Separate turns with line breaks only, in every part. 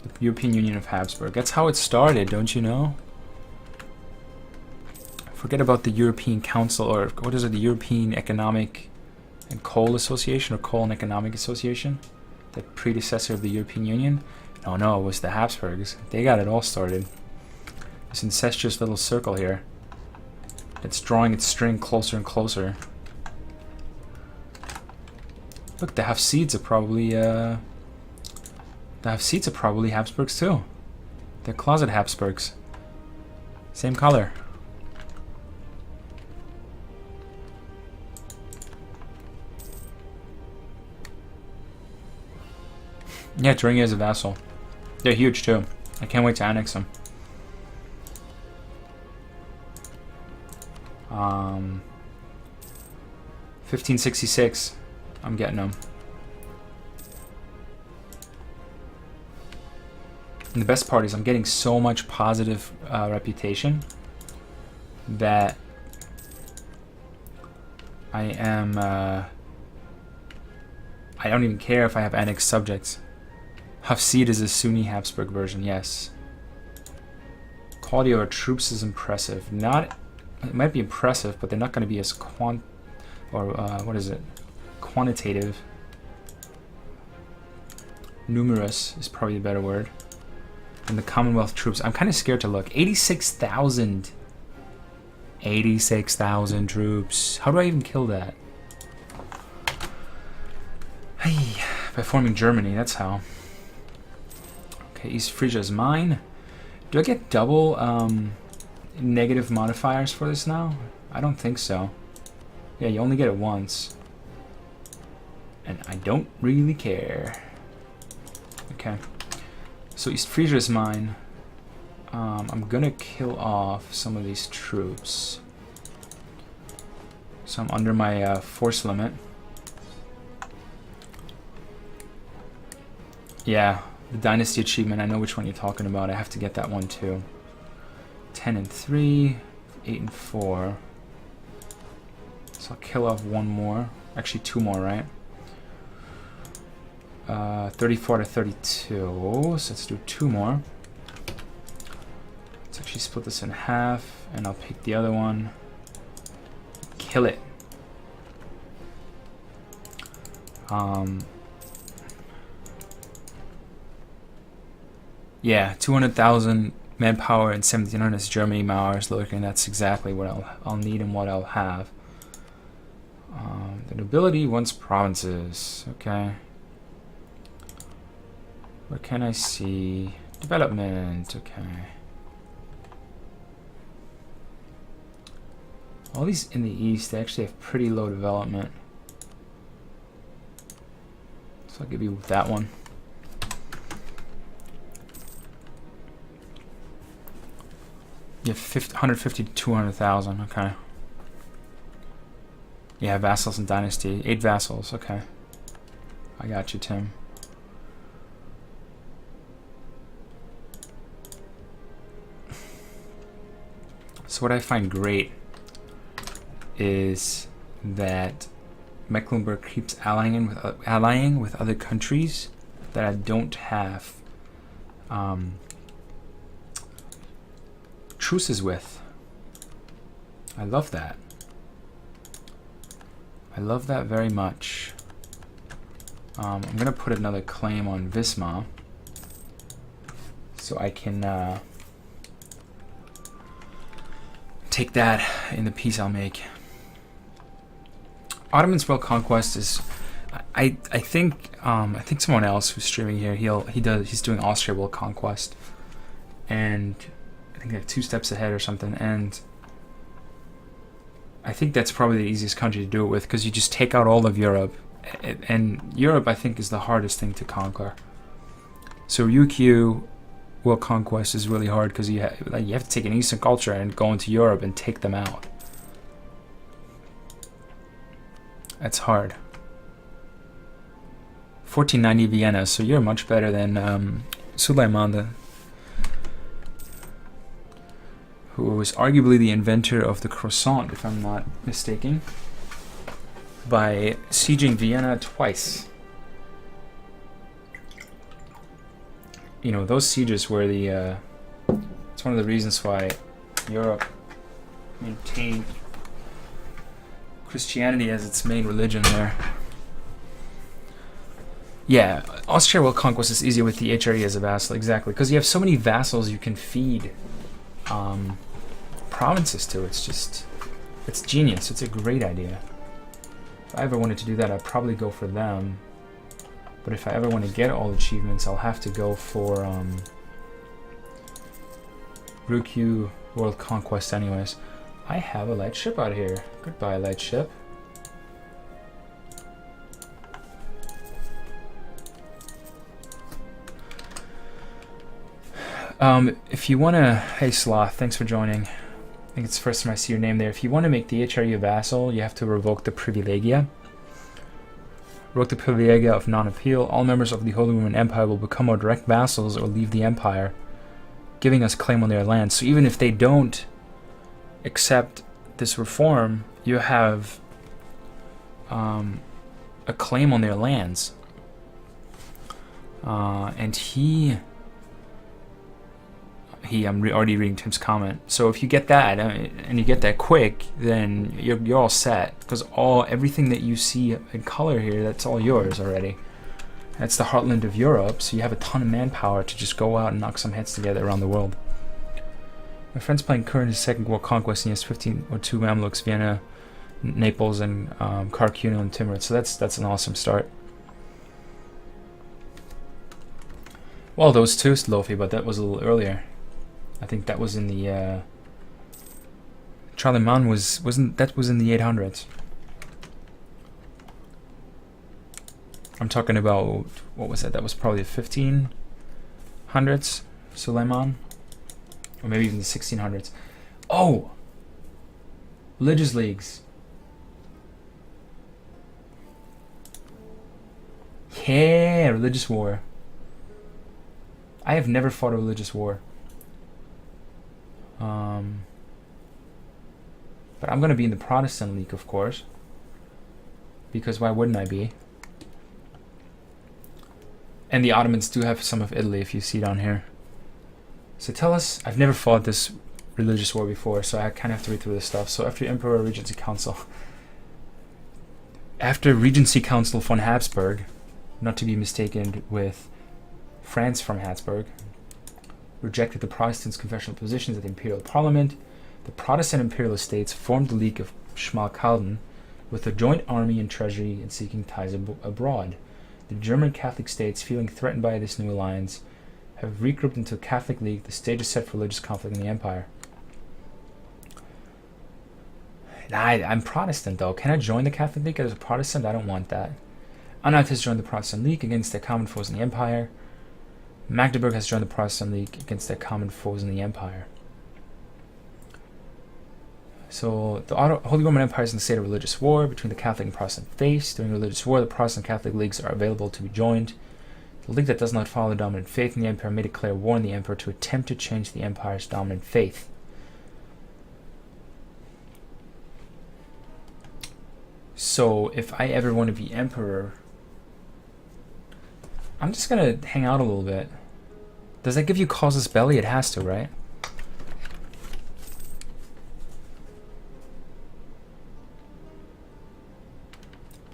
The European Union of Habsburg. That's how it started, don't you know? Forget about the European Council, or what is it, the European Economic and Coal Association, or Coal and Economic Association? The predecessor of the European Union? No, it was the Habsburgs. They got it all started. This incestuous little circle here. It's drawing its string closer and closer. Look, the Hafsids are probably Habsburgs too. They're closet Habsburgs. Same color. Yeah, Thuringia is a vassal. They're huge too. I can't wait to annex them. 1566. I'm getting them. And the best part is I'm getting so much positive reputation that I am... I don't even care if I have annexed subjects. Hafsid is a Sunni Habsburg version, yes. Quality of our troops is impressive. It might be impressive, but they're not going to be as quantitative. Numerous is probably the better word. And the Commonwealth troops, I'm kind of scared to look. 86,000. 86,000 troops. How do I even kill that? Hey, by forming Germany, that's how. Okay, East Frisia is mine. Do I get double negative modifiers for this now? I don't think so. Yeah, you only get it once. And I don't really care. Okay. So East Frisia is mine. I'm gonna kill off some of these troops. So I'm under my force limit. Yeah, the Dynasty achievement, I know which one you're talking about. I have to get that one too. 10 and 3, 8 and 4. So I'll kill off one more. Actually, two more, right? 34 to 32. So let's do two more. Let's actually split this in half, and I'll pick the other one. Kill it. Yeah, 200,000 manpower and 1,700 Germany Mauers looking. That's exactly what I'll need and what I'll have. The nobility wants provinces. Okay. What can I see? Development. Okay. All these in the east, they actually have pretty low development. So I'll give you that one. You have 150 to 200,000. Okay. Yeah, vassals and dynasty. 8 vassals. Okay. I got you, Tim. So what I find great is that Mecklenburg keeps allying with other countries that I don't have truces with. I love that. I love that very much. I'm gonna put another claim on Wismar so I can take that in the peace I'll make. Ottoman's World Conquest is, I think someone else who's streaming here, he's doing Austria World Conquest, and I think they're 2 steps ahead or something, and I think that's probably the easiest country to do it with, because you just take out all of Europe, and Europe I think is the hardest thing to conquer. So UQ World Conquest is really hard because you have to take an Eastern culture and go into Europe and take them out. That's hard. 1490 Vienna, so you're much better than Suleiman, who was arguably the inventor of the croissant, if I'm not mistaken, by sieging Vienna twice. you know, those sieges were the, it's one of the reasons why Europe maintained Christianity as its main religion there. Yeah, Austria will conquest is easier with the HRE as a vassal, exactly, because you have so many vassals you can feed provinces to. It's just, it's genius. It's a great idea. If I ever wanted to do that, I'd probably go for them. But if I ever want to get all achievements, I'll have to go for Ryukyu World Conquest anyways. I have a light ship out here. Goodbye, light ship. If you want to... Hey, Sloth, thanks for joining. I think it's the first time I see your name there. If you want to make the HRE a vassal, you have to revoke the privilegia. Revoke the privilegia of non-appeal. All members of the Holy Roman Empire will become our direct vassals or leave the empire, giving us claim on their lands. So even if they don't accept this reform, you have a claim on their lands. And I'm already reading Tim's comment. So if you get that and you get that quick, then you're all set, because everything that you see in color here, that's all yours already. That's the heartland of Europe, so you have a ton of manpower to just go out and knock some heads together around the world. My friend's playing current his second world conquest, and he has 15 or 2 Mamluks, Vienna, Naples, and Kharkiv and Timur. So that's an awesome start. Well, those two, Lofi, but that was a little earlier. I think that was in the Charlemagne was in the 800s. I'm talking about, what was that? That was probably the 1500s, Suleiman, or maybe even the 1600s. Oh, religious leagues. Yeah, religious war. I have never fought a religious war. But I'm going to be in the Protestant League, of course, because why wouldn't I be? And the Ottomans do have some of Italy, if you see down here. So tell us, I've never fought this religious war before, so I kind of have to read through this stuff. So after Emperor Regency Council, after Regency Council von Habsburg, not to be mistaken with France from Habsburg, rejected the Protestants' confessional positions at the Imperial Parliament, the Protestant Imperial Estates formed the League of Schmalkalden with a joint army and treasury and seeking ties abroad. The German Catholic states, feeling threatened by this new alliance, have regrouped into a Catholic League. The stage is set for religious conflict in the empire. I'm Protestant, though. Can I join the Catholic League as a Protestant? I don't want that. Anhalt has joined the Protestant League against their common foes in the empire. Magdeburg has joined the Protestant League against their common foes in the empire. So the Holy Roman Empire is in a state of religious war between the Catholic and Protestant faiths. During religious war, the Protestant and Catholic leagues are available to be joined. The league that does not follow the dominant faith in the empire may declare war on the emperor to attempt to change the empire's dominant faith. So if I ever want to be emperor, I'm just going to hang out a little bit. Does that give you casus belli? It has to, right?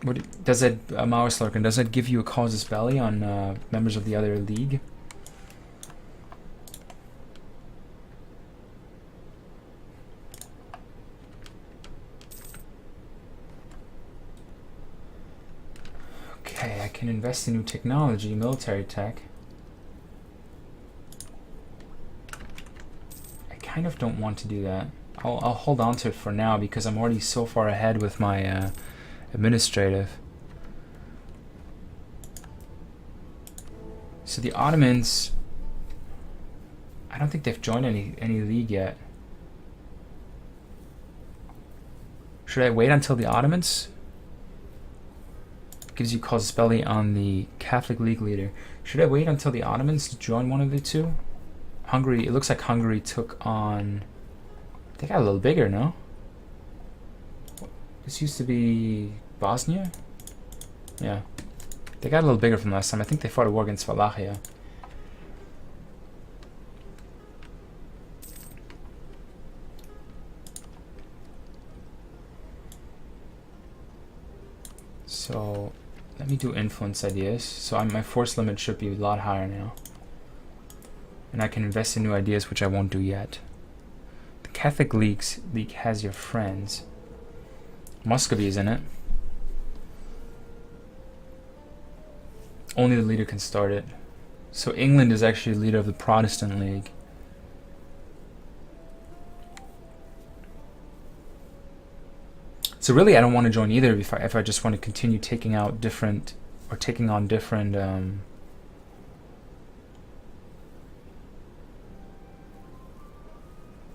What does it, Maus Larkin, does it give you a casus belli on members of the other league? Okay, I can invest in new technology, military tech. I kind of don't want to do that. I'll hold on to it for now because I'm already so far ahead with my administrative. So the Ottomans, I don't think they've joined any league yet. Should I wait until the Ottomans? Gives you casus belli on the Catholic League leader. Should I wait until the Ottomans join one of the two? Hungary, it looks like Hungary took on... They got a little bigger, no? This used to be Bosnia? Yeah. They got a little bigger from last time. I think they fought a war against Wallachia. So let me do influence ideas. So my force limit should be a lot higher now. And I can invest in new ideas, which I won't do yet. The Catholic League has your friends. Muscovy is in it. Only the leader can start it. So England is actually the leader of the Protestant League. So really, I don't want to join either if I just want to continue taking out different, or taking on different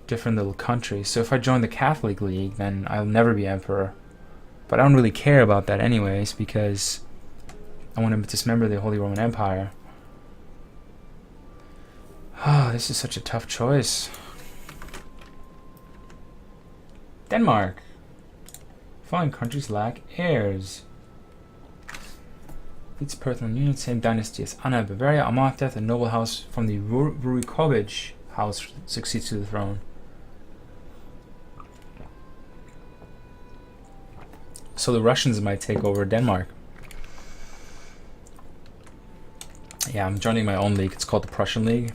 different little countries. So if I join the Catholic League, then I'll never be emperor. But I don't really care about that anyways, because I want to dismember the Holy Roman Empire. Ah, this is such a tough choice. Denmark. Following countries lack heirs. Its personal union, same dynasty as Anna of Bavaria. On Mark's death, a noble house from the Rurikovich house succeeds to the throne. So the Russians might take over Denmark. Yeah, I'm joining my own league. It's called the Prussian League.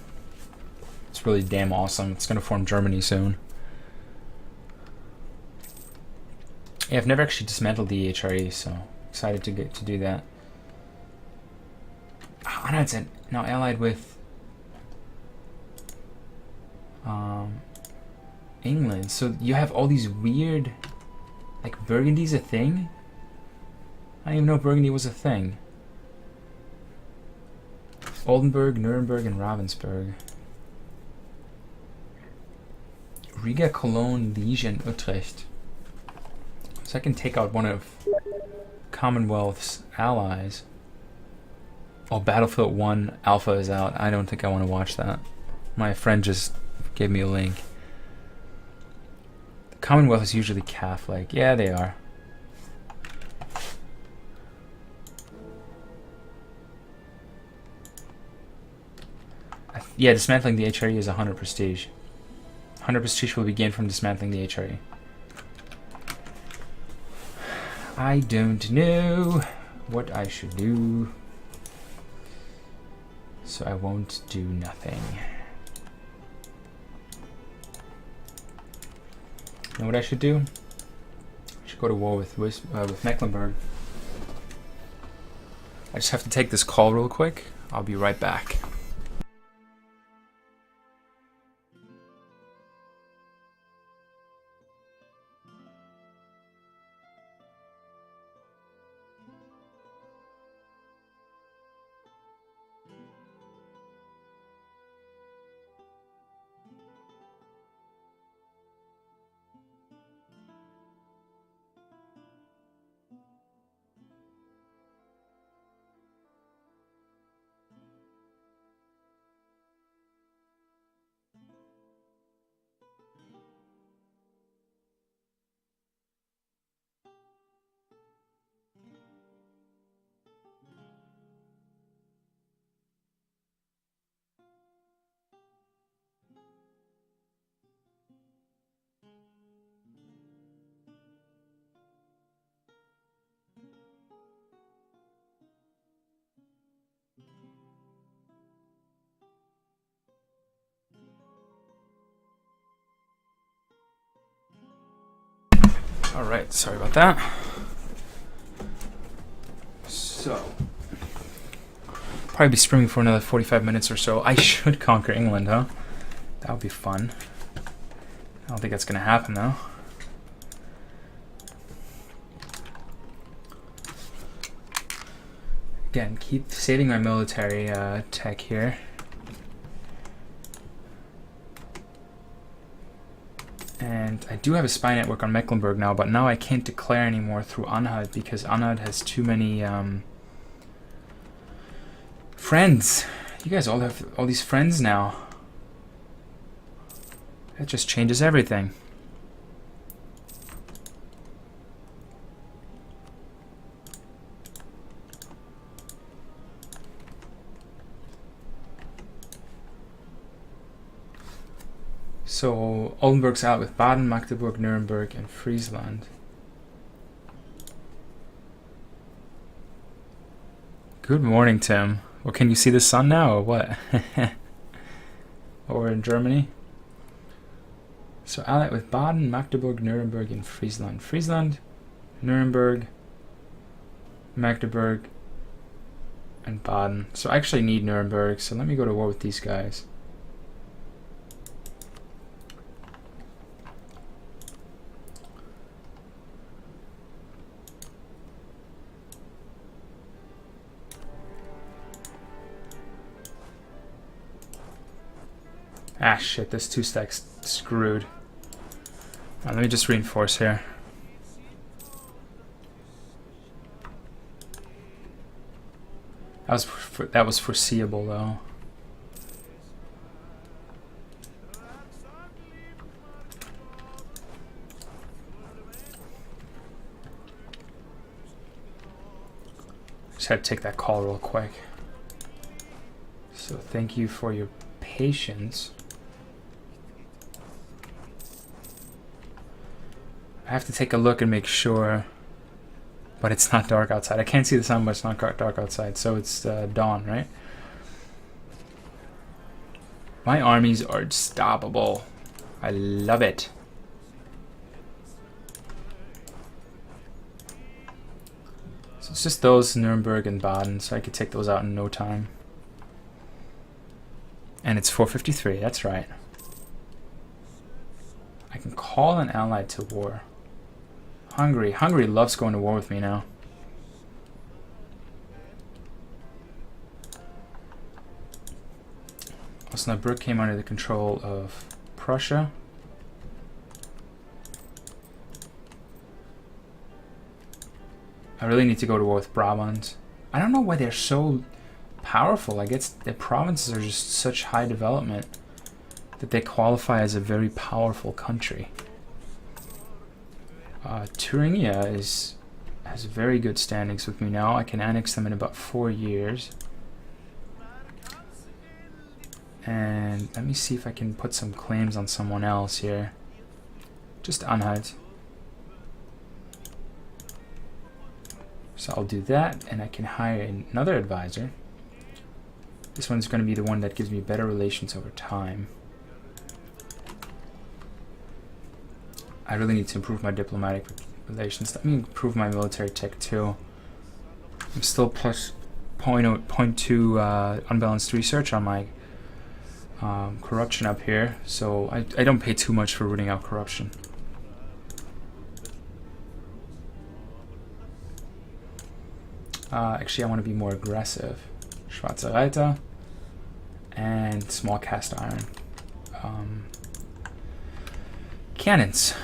It's really damn awesome. It's going to form Germany soon. Yeah, I've never actually dismantled the HRE, so excited to get to do that. Anna's now allied with England. So you have all these weird, like Burgundy's a thing? I didn't even know Burgundy was a thing. Oldenburg, Nuremberg, and Ravensburg. Riga, Cologne, Liège, and Utrecht. So I can take out one of Commonwealth's allies. Oh, Battlefield 1 Alpha is out. I don't think I want to watch that. My friend just gave me a link. The Commonwealth is usually Catholic. Yeah, they are. Yeah, dismantling the HRE is 100 prestige. 100 prestige will be gained from dismantling the HRE. I don't know what I should do, so I won't do nothing. You know what I should do? I should go to war with Mecklenburg. I just have to take this call real quick. I'll be right back. Alright, sorry about that. So, probably be streaming for another 45 minutes or so. I should conquer England, huh? That would be fun. I don't think that's going to happen, though. Again, keep saving my military tech here. And I do have a spy network on Mecklenburg now, but now I can't declare anymore through Anhalt because Anhalt has too many friends. You guys all have all these friends now. That just changes everything. So Oldenburg's out with Baden, Magdeburg, Nuremberg, and Friesland. Good morning, Tim. Well, can you see the sun now, or what? Or in Germany? So allied with Baden, Magdeburg, Nuremberg, and Friesland. Friesland, Nuremberg, Magdeburg, and Baden. So I actually need Nuremberg, so let me go to war with these guys. Ah, shit, this 2-stack's screwed. Let me just reinforce here. That was foreseeable, though. Just had to take that call real quick. So thank you for your patience. I have to take a look and make sure, but it's not dark outside. I can't see the sun, but it's not dark outside, so it's dawn, right? My armies are unstoppable. I love it. So it's just those, Nuremberg and Baden, so I could take those out in no time. And it's 4:53, that's right. I can call an ally to war. Hungary. Hungary loves going to war with me now. Osnabrück came under the control of Prussia. I really need to go to war with Brabant. I don't know why they're so powerful. I guess their provinces are just such high development that they qualify as a very powerful country. Thuringia has very good standings with me now. I can annex them in about 4 years. And let me see if I can put some claims on someone else here. Just Anhalt. So I'll do that, and I can hire another advisor. This one's going to be the one that gives me better relations over time. I really need to improve my diplomatic relations. Let me improve my military tech too. I'm still plus 0.2 unbalanced research on my corruption up here, so I don't pay too much for rooting out corruption. Actually, I want to be more aggressive. Schwarze Reiter and small cast iron. Cannons.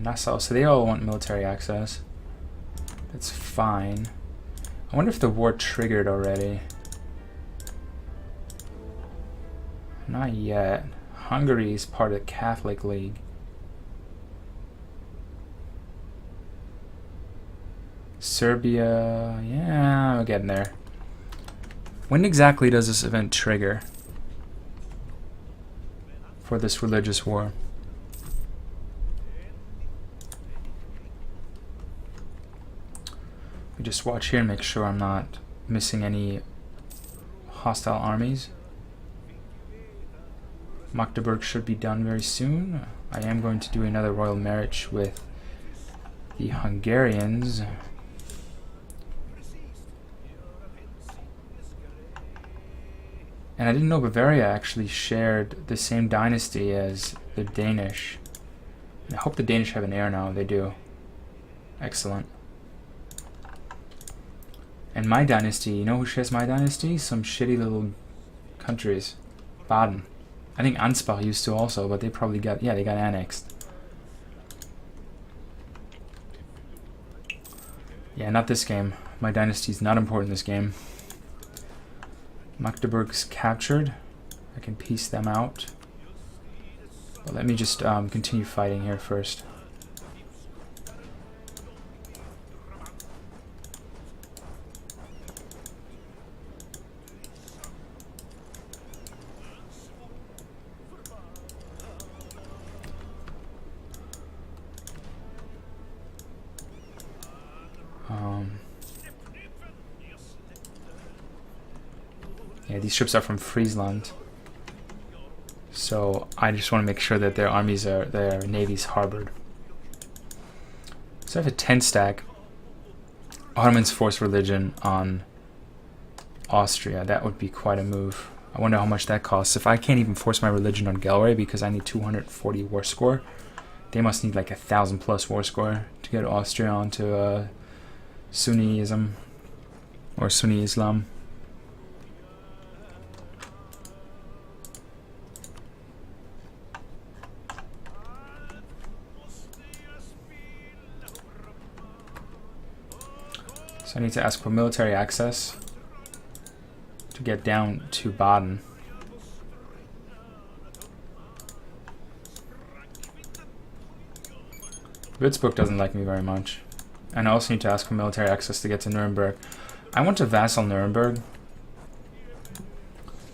Nassau, so they all want military access. That's fine. I wonder if the war triggered already. Not yet. Hungary is part of the Catholic League. Serbia, yeah, we're getting there. When exactly does this event trigger for this religious war? We just watch here and make sure I'm not missing any hostile armies. Magdeburg should be done very soon. I am going to do another royal marriage with the Hungarians. And I didn't know Bavaria actually shared the same dynasty as the Danish. And I hope the Danish have an heir now. They do. Excellent. And my dynasty, you know who shares my dynasty? Some shitty little countries. Baden. I think Ansbach used to also, but they probably got, yeah, they got annexed. Yeah, not this game. My dynasty's not important in this game. Magdeburg's captured. I can piece them out. But let me just continue fighting here first. Yeah, these ships are from Friesland. So I just want to make sure that their armies are, their navy's harbored. So I have a 10 stack. Ottomans force religion on Austria. That would be quite a move. I wonder how much that costs. If I can't even force my religion on Galway because I need 240 war score, they must need like 1,000 plus war score to get Austria onto Sunniism or Sunni Islam. So I need to ask for military access to get down to Baden. Würzburg doesn't like me very much. And I also need to ask for military access to get to Nuremberg. I want to vassal Nuremberg.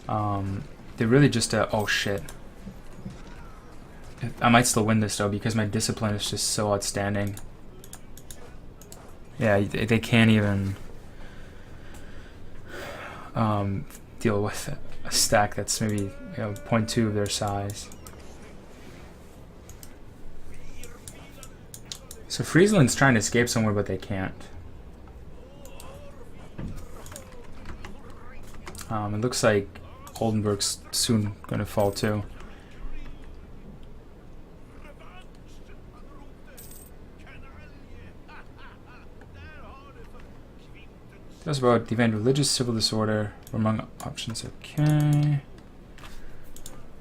They really just... oh shit. I might still win this though because my discipline is just so outstanding. Yeah, they can't even deal with a stack that's maybe 0.2 of their size. So Friesland's trying to escape somewhere, but they can't. It looks like Oldenburg's soon going to fall too. That's about defend religious civil disorder among options. Okay.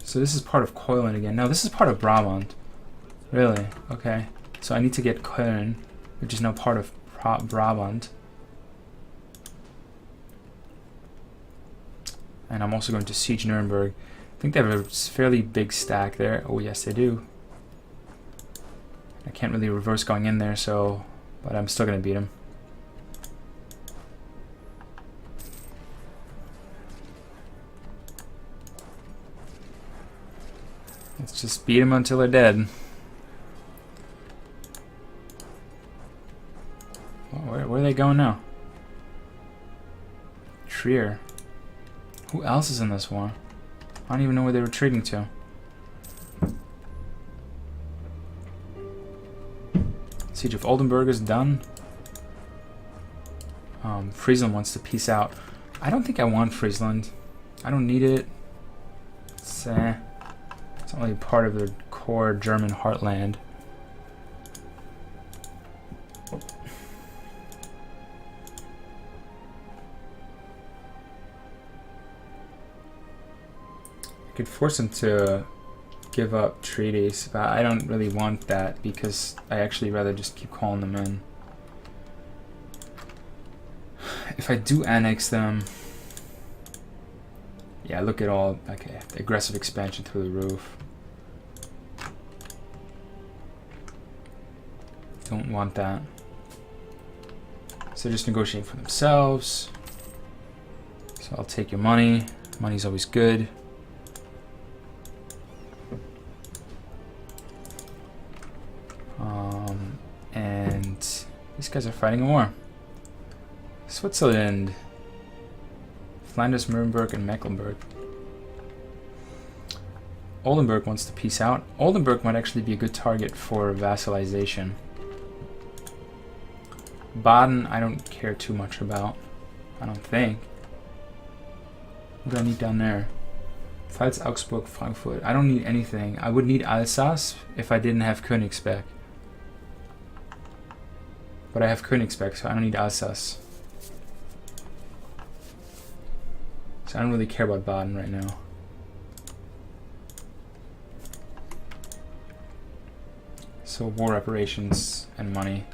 So this is part of Coilen again. No, this is part of Brabant. Really? Okay. So I need to get Köln, which is now part of Brabant. And I'm also going to siege Nuremberg. I think they have a fairly big stack there. Oh yes, they do. I can't really reverse going in there, so... But I'm still going to beat them. Let's just beat them until they're dead. Well, where are they going now? Trier. Who else is in this war? I don't even know where they're retreating to. Siege of Oldenburg is done. Friesland wants to peace out. I don't think I want Friesland. I don't need it. It's not really part of the core German heartland. I could force them to give up treaties, but I don't really want that because I actually rather just keep calling them in. If I do annex them, yeah, look at all, okay, aggressive expansion through the roof. Don't want that. So they're just negotiating for themselves. So I'll take your money. Money's always good. And these guys are fighting a war. Switzerland, Flanders, Nuremberg, and Mecklenburg. Oldenburg wants to peace out. Oldenburg might actually be a good target for vassalization. Baden, I don't care too much about. I don't think. What do I need down there? Pfalz, Augsburg, Frankfurt. I don't need anything. I would need Alsace if I didn't have Königsberg. But I have Königsberg, so I don't need Alsace. So I don't really care about Baden right now. So war reparations and money.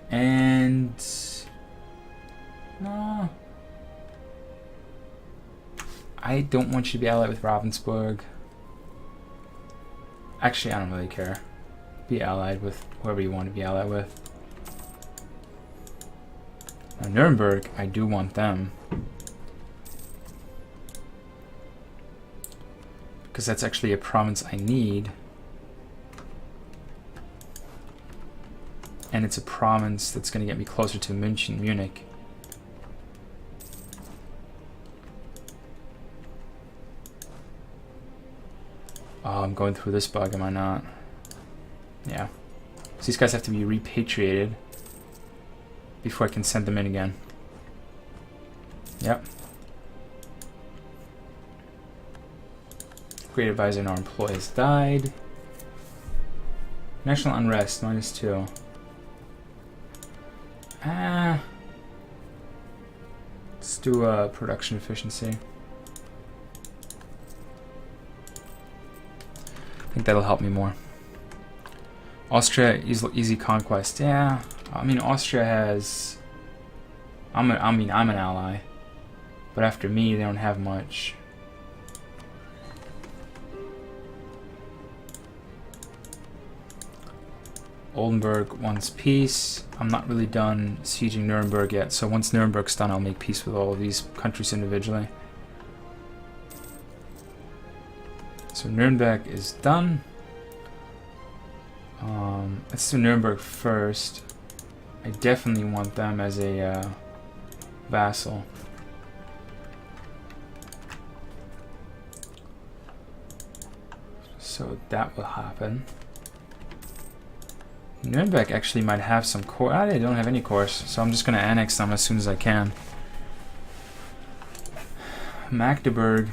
And... no. I don't want you to be allied with Ravensburg. Actually, I don't really care. Be allied with whoever you want to be allied with. Now, Nuremberg, I do want them. Because that's actually a province I need. and it's a province that's going to get me closer to Munich. Oh, I'm going through this bug, am I not? Yeah. So these guys have to be repatriated before I can send them in again. Yep. Great advisor and our employees died. National unrest, -2. Let's do production efficiency. I think that'll help me more. Austria, easy conquest. Yeah, I mean Austria has. I'm an ally, but after me, they don't have much. Oldenburg wants peace. I'm not really done sieging Nuremberg yet, so once Nuremberg's done, I'll make peace with all of these countries individually. So Nuremberg is done. Let's do Nuremberg first. I definitely want them as a vassal. So that will happen. Nuremberg actually might have some core. Ah, they don't have any cores, so I'm just going to annex them as soon as I can. Magdeburg.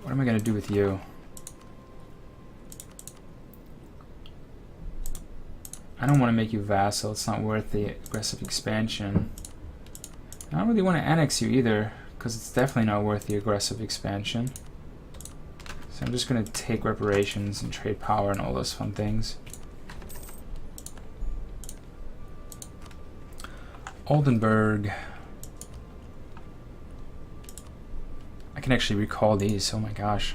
What am I going to do with you? I don't want to make you vassal. It's not worth the aggressive expansion. I don't really want to annex you either, because it's definitely not worth the aggressive expansion. So I'm just going to take reparations and trade power and all those fun things. Oldenburg. I can actually recall these. Oh my gosh.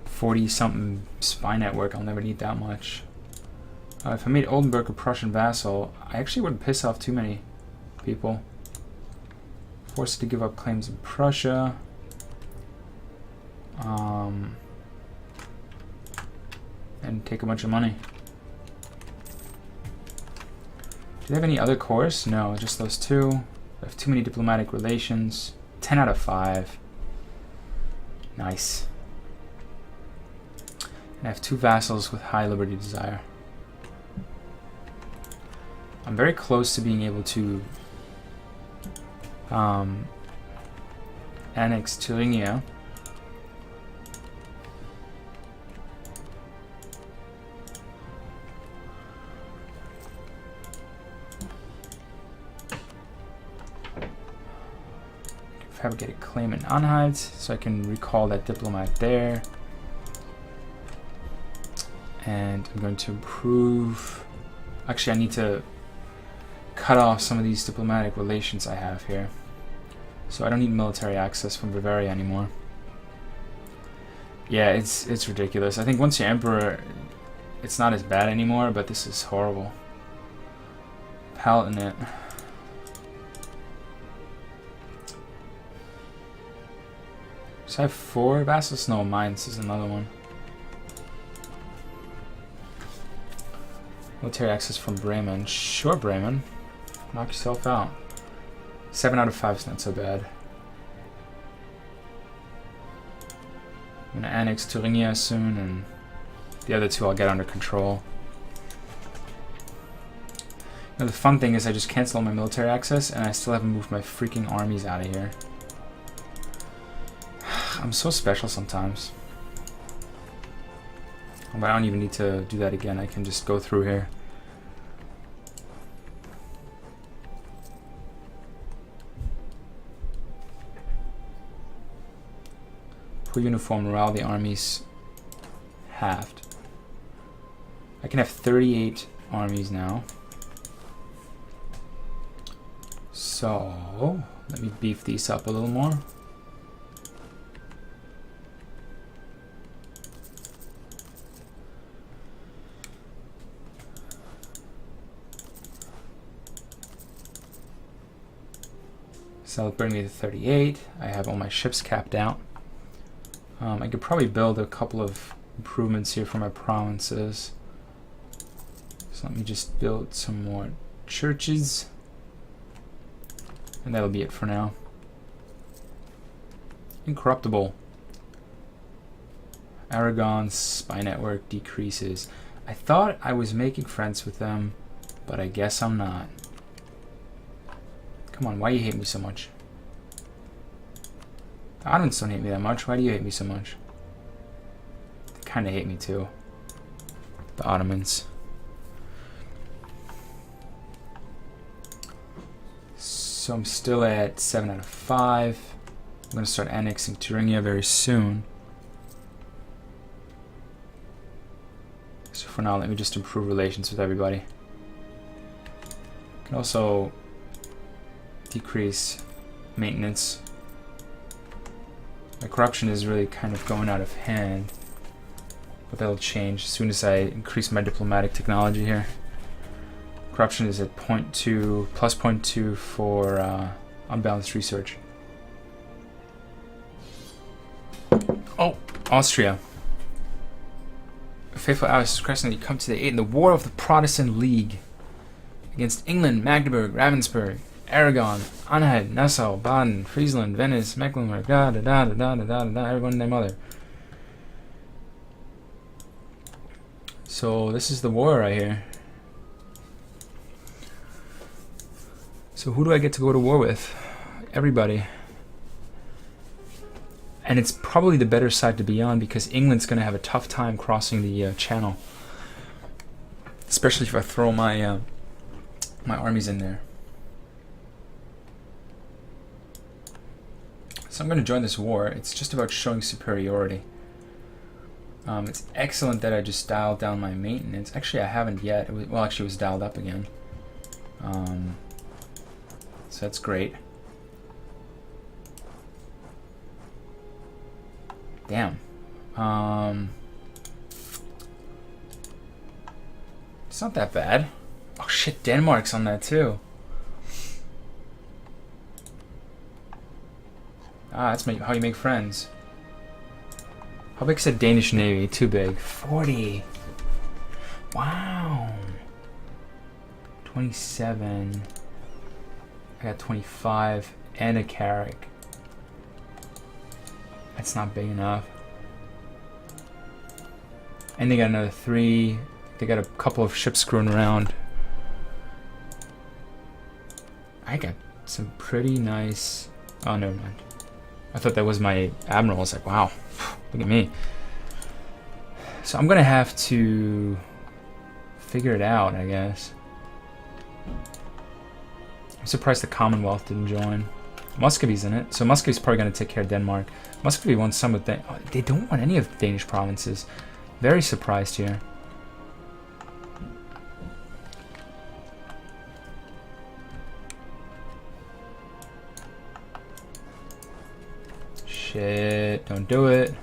40-something spy network. I'll never need that much. If I made Oldenburg a Prussian vassal, I actually wouldn't piss off too many people. Forced to give up claims in Prussia. And take a bunch of money. Do they have any other cores? No, just those two. I have too many diplomatic relations. 10 out of 5. Nice. And I have 2 vassals with high liberty desire. I'm very close to being able to annex Thuringia. Fabricate a claim in Anhalt, so I can recall that diplomat there. And I'm going to improve. Actually, I need to cut off some of these diplomatic relations I have here. So I don't need military access from Bavaria anymore. Yeah, it's ridiculous. I think once you're emperor, it's not as bad anymore, but this is horrible. Palatinate. So I have 4 vassals? No, mines is another one. Military access from Bremen. Sure, Bremen. Knock yourself out. 7 out of 5 is not so bad. I'm going to annex Thuringia soon, and the other 2 I'll get under control. Now, the fun thing is I just cancel all my military access, and I still haven't moved my freaking armies out of here. I'm so special sometimes. But I don't even need to do that again. I can just go through here. Per uniform morale, the army's halved. I can have 38 armies now. So, let me beef these up a little more. So that'll bring me to 38. I have all my ships capped out. I could probably build a couple of improvements here for my provinces. So let me just build some more churches. And that'll be it for now. Incorruptible. Aragon's spy network decreases. I thought I was making friends with them, but I guess I'm not. Come on, why do you hate me so much? The Ottomans don't hate me that much. Why do you hate me so much? They kind of hate me too. The Ottomans. So I'm still at 7 out of 5. I'm going to start annexing Thuringia very soon. So for now, let me just improve relations with everybody. I can also decrease maintenance. My corruption is really kind of going out of hand, but that'll change as soon as I increase my diplomatic technology here. Corruption is at 0.2, plus 0.2 for unbalanced research. Oh, Austria. Faithful allies requesting that you come to the aid in the War of the Protestant League against England, Magdeburg, Ravensburg, Aragon, Anhalt, Nassau, Baden, Friesland, Venice, Mecklenburg, everyone and their mother. So this is the war right here. So who do I get to go to war with? Everybody. And it's probably the better side to be on because England's going to have a tough time crossing the channel. Especially if I throw my my armies in there. So I'm going to join this war. It's just about showing superiority. It's excellent that I just dialed down my maintenance. Actually, I haven't yet. Well, actually, it was dialed up again. So that's great. Damn. It's not that bad. Oh shit, Denmark's on that too. Ah, that's how you make friends. How big's the Danish Navy? Too big. 40. Wow. 27. I got 25 and a Carrack. That's not big enough. And they got another 3. They got a couple of ships screwing around. I got some pretty nice... Oh, never mind. I thought that was my admiral. I was like, wow, look at me. So I'm gonna have to figure it out, I guess. I'm surprised the Commonwealth didn't join. Muscovy's in it, so Muscovy's probably gonna take care of Denmark. Muscovy wants some of the... Oh, they don't want any of the Danish provinces. Very surprised here. Shit, don't do it.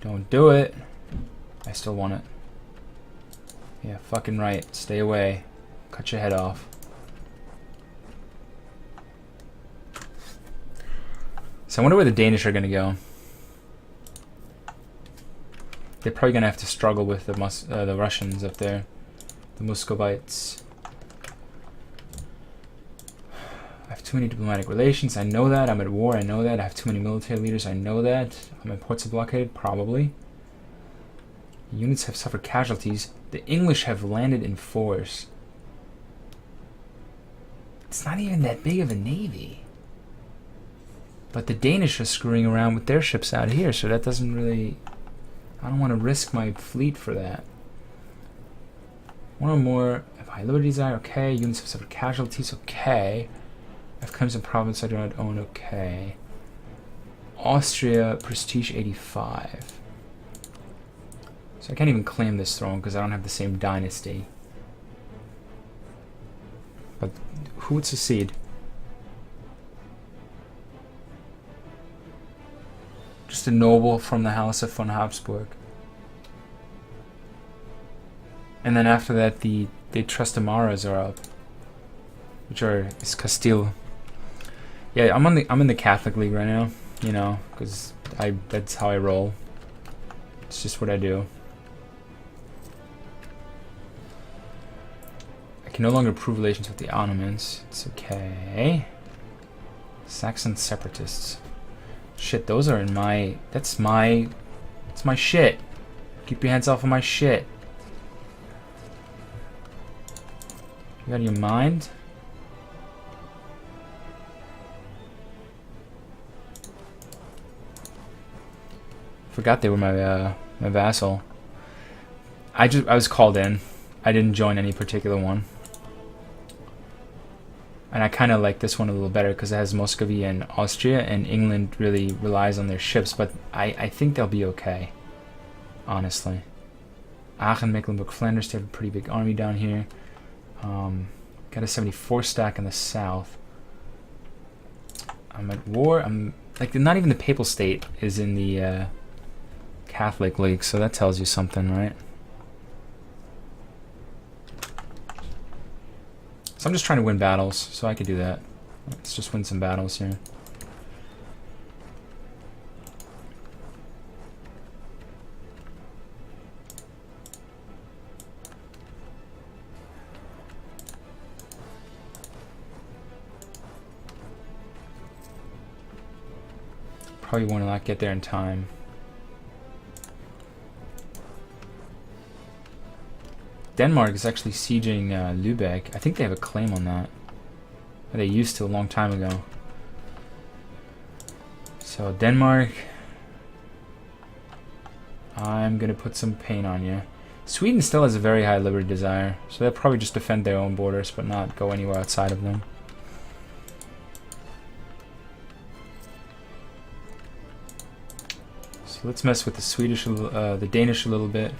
Don't do it. I still want it. Yeah, fucking right. Stay away. Cut your head off. So I wonder where the Danish are gonna go. They're probably gonna have to struggle with the Russians up there. The Muscovites. I have too many diplomatic relations, I know that. I'm at war, I know that. I have too many military leaders, I know that. My ports are blockaded, probably. Units have suffered casualties. The English have landed in force. It's not even that big of a navy. But the Danish are screwing around with their ships out here, so that doesn't really... I don't want to risk my fleet for that. One or more... If high liberty desire, okay. Units have suffered casualties, okay. If claims in province I do not own, okay. Austria, prestige 85. So I can't even claim this throne because I don't have the same dynasty. But who would secede? Just a noble from the house of von Habsburg. And then after that, the Trastamaras are up, which is Castile. Yeah, I'm in the Catholic League right now. you know, because that's how I roll. It's just what I do. I can no longer prove relations with the Ottomans. It's okay. Saxon separatists. Shit, those are in my... That's my shit. Keep your hands off of my shit. You out of your mind? Forgot they were my vassal. I was called in. I didn't join any particular one. And I kind of like this one a little better because it has Muscovy and Austria, and England really relies on their ships, but I think they'll be okay. Honestly. Aachen, Mecklenburg, Flanders, they have a pretty big army down here. Got a 74 stack in the south. I'm at war. I'm like, not even the Papal State is in the Catholic League, so that tells you something, right? So I'm just trying to win battles, so I could do that. Let's just win some battles here. Probably want to not get there in time. Denmark is actually sieging Lübeck. I think they have a claim on that. Or they used to a long time ago. So Denmark, I'm gonna put some pain on you. Sweden still has a very high liberty desire, so they'll probably just defend their own borders, but not go anywhere outside of them. So let's mess with the Swedish, the Danish a little bit.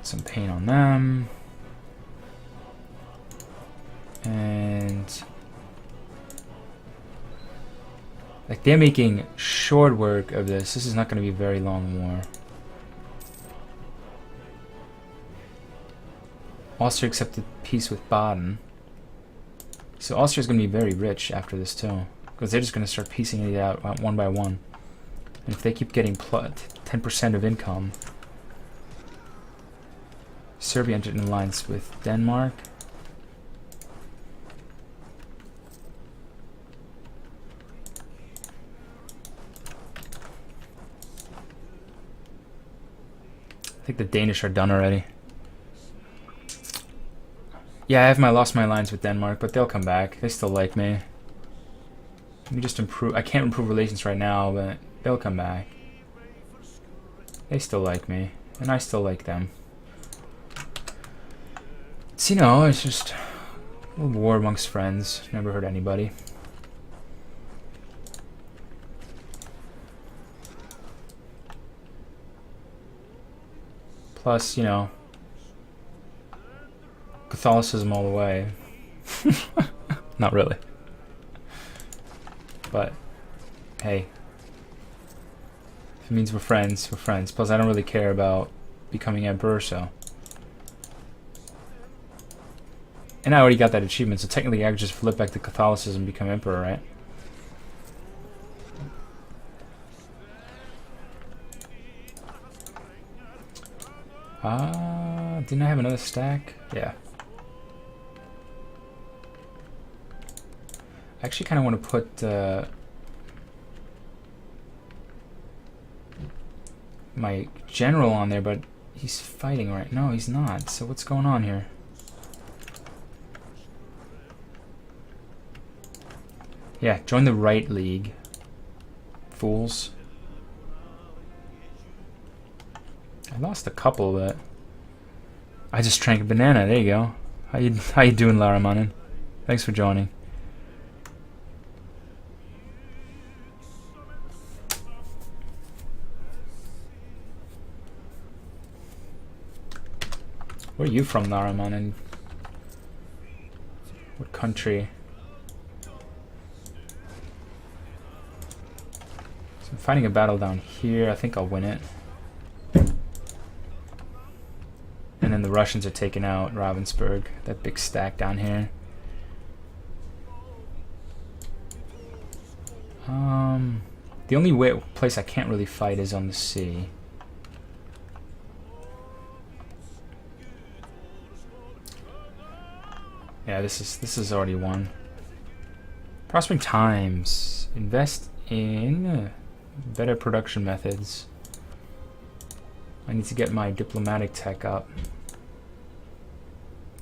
Some pain on them, and like they're making short work of this. This is not going to be a very long war. Austria accepted peace with Baden, so Austria is going to be very rich after this too, because they're just going to start piecing it out one by one. And if they keep getting 10% of income. Serbia entered an alliance with Denmark. I think the Danish are done already. Yeah, I lost my alliance with Denmark, but they'll come back. They still like me. Let me just improve. I can't improve relations right now, but they'll come back. They still like me, and I still like them. So, you know, it's just a little war amongst friends. Never hurt anybody. Plus, you know, Catholicism all the way. Not really. But, hey. If it means we're friends, we're friends. Plus, I don't really care about becoming emperor, so... And I already got that achievement, so technically I could just flip back to Catholicism and become emperor, right? Didn't I have another stack? Yeah. I actually kind of want to put my general on there, but he's fighting right now. No, he's not. So what's going on here? Yeah, join the right league. Fools. I lost a couple, but I just drank a banana. There you go. How you doing, Lara Manin? Thanks for joining. Where are you from, Lara Manin? What country? So I'm fighting a battle down here. I think I'll win it. And then the Russians are taking out Ravensburg, that big stack down here. The only place I can't really fight is on the sea. Yeah, this is already won. Prospering times. Invest in better production methods. I need to get my diplomatic tech up.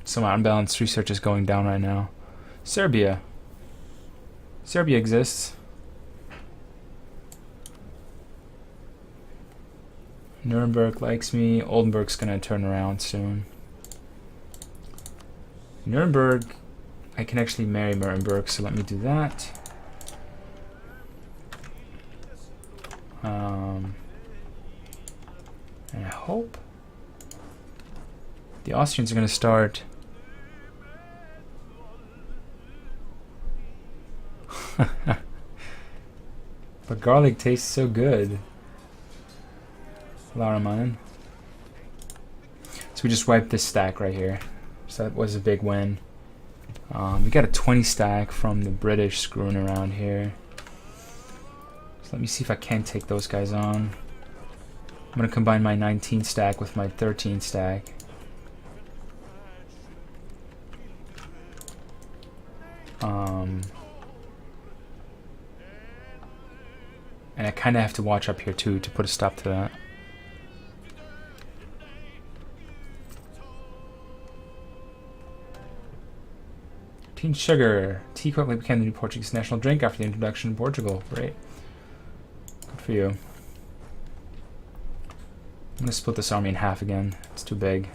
So my unbalanced research is going down right now. Serbia. Serbia exists. Nuremberg likes me. Oldenburg's gonna turn around soon. Nuremberg, I can actually marry Nuremberg, so let me do that. And I hope the Austrians are gonna start. But garlic tastes so good. Laraman. So we just wiped this stack right here. So that was a big win. We got a 20 stack from the British screwing around here. So let me see if I can take those guys on. I'm going to combine my 19 stack with my 13 stack. And I kind of have to watch up here too to put a stop to that. Teen sugar. Tea quickly became the new Portuguese national drink after the introduction in Portugal. Great. Good for you. I'm going to split this army in half again. It's too big.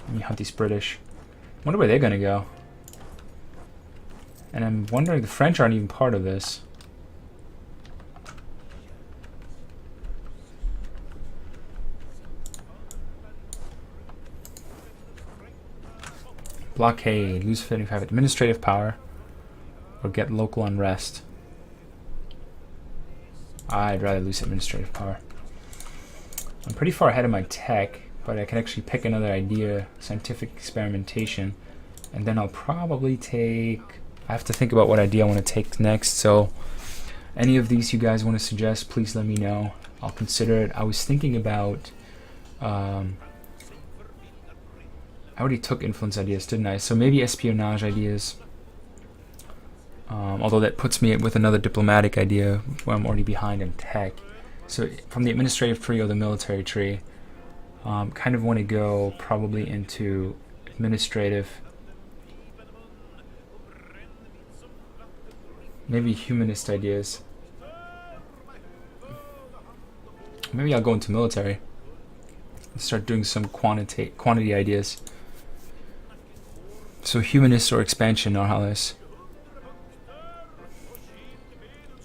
Let me hunt these British. I wonder where they're going to go. And I'm wondering, the French aren't even part of this. Blockade. Lose 55 administrative power. Or get local unrest. I'd rather lose administrative power. I'm pretty far ahead of my tech, but I can actually pick another idea, scientific experimentation, and then I'll probably take... I have to think about what idea I want to take next, so any of these you guys want to suggest, please let me know. I'll consider it. I was thinking about... I already took influence ideas, didn't I? So maybe espionage ideas. Although that puts me with another diplomatic idea where I'm already behind in tech. So from the administrative tree or the military tree, kind of want to go probably into administrative. Maybe humanist ideas. Maybe I'll go into military. Start doing some quantity ideas. So humanist or expansion or Norhalis.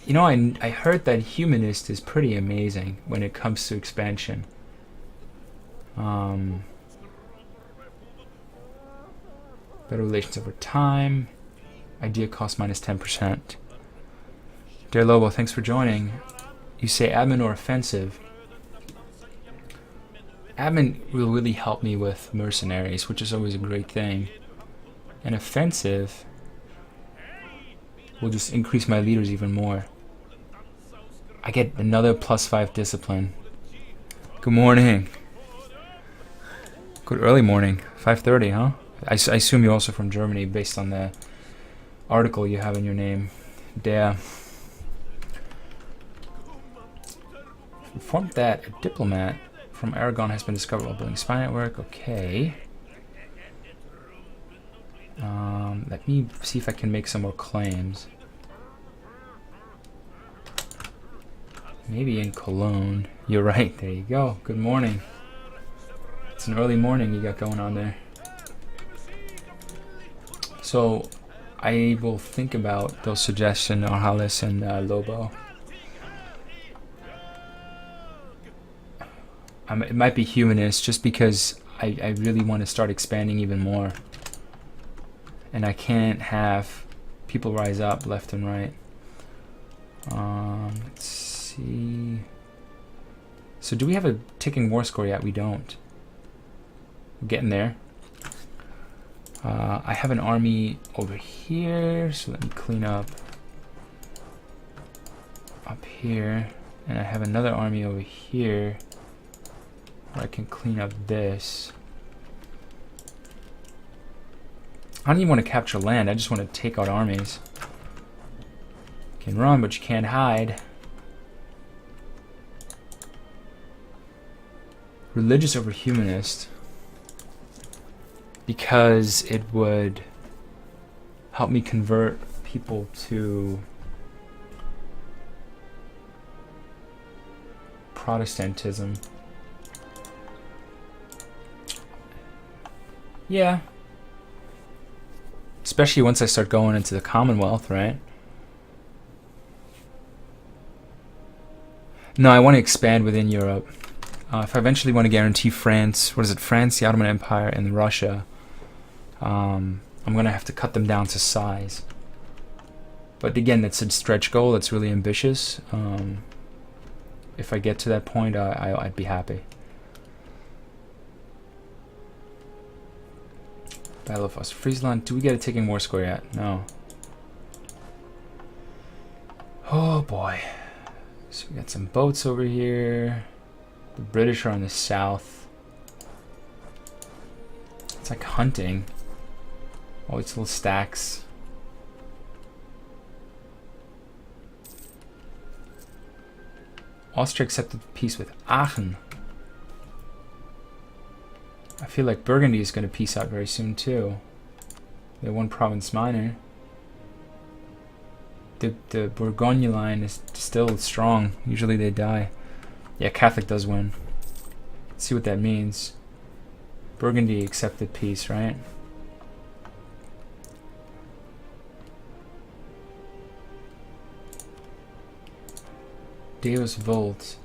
You know, I heard that humanist is pretty amazing when it comes to expansion. Better relations over time. Idea cost minus 10%. Dear Lobo, thanks for joining. You say admin or offensive. Admin will really help me with mercenaries, which is always a great thing. And offensive will just increase my leaders even more. I get another +5 discipline. Good morning. Good early morning. 5:30, huh? I assume you're also from Germany based on the article you have in your name. Der. Informed that a diplomat from Aragon has been discovered while building spy network. Okay. Let me see if I can make some more claims. Maybe in Cologne. You're right. There you go. Good morning. It's an early morning you got going on there. So I will think about those suggestions, Norhalis and Lobo. It might be humanist just because I really want to start expanding even more. And I can't have people rise up left and right. Let's see. So do we have a ticking war score yet? We don't. We're getting there. I have an army over here, so let me clean up here. And I have another army over here where I can clean up this. I don't even want to capture land, I just want to take out armies. You can run, but you can't hide. Religious over humanist. Because it would help me convert people to Protestantism. Yeah. Especially once I start going into the Commonwealth, right? No, I want to expand within Europe. If I eventually want to guarantee France, what is it, France, the Ottoman Empire, and Russia, I'm going to have to cut them down to size. But again, that's a stretch goal. That's really ambitious. If I get to that point, I'd be happy. Battle of Ostfriesland. Do we get a ticking war score yet? No. Oh boy. So we got some boats over here. The British are on the south. It's like hunting. All these little stacks. Austria accepted peace with Aachen. I feel like Burgundy is going to peace out very soon too. They're one province minor. The Bourgogne line is still strong. Usually they die. Yeah, Catholic does win. Let's see what that means. Burgundy accepted peace, right? Deus Vult.